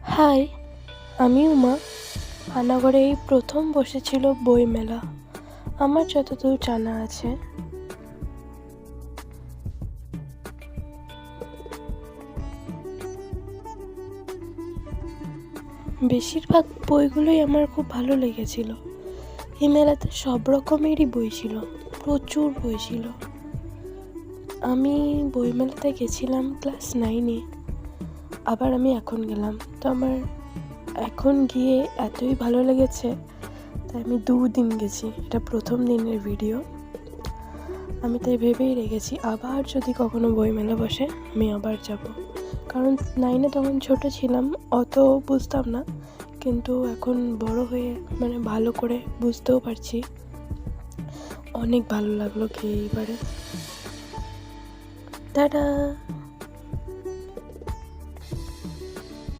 High, আমি উমা। পানাগড়ে এই প্রথম বসেছিল বইমেলা, আমার যতদূর জানা আছে। বেশিরভাগ বইগুলোই আমার খুব ভালো লেগেছিল। এই মেলাতে সব রকমেরই বই ছিল, প্রচুর বই ছিল। আমি বইমেলাতে গেছিলাম ক্লাস 9-এ, আবার আমি এখন গেলাম। তো আমার এখন গিয়ে এতই ভালো লেগেছে, তাই আমি 2 দিন গেছি। এটা প্রথম দিনের ভিডিও। আমি তাই ভেবেই রেখেছি আবার যদি কখনো বইমেলা বসে আমি আবার যাব, কারণ 9-এ তখন ছোট ছিলাম, অত বুঝতাম না, কিন্তু এখন বড় হয়ে ভালো করে বুঝতেও পারছি। অনেক ভালো লাগলো গিয়ে এইবারে। টাটা।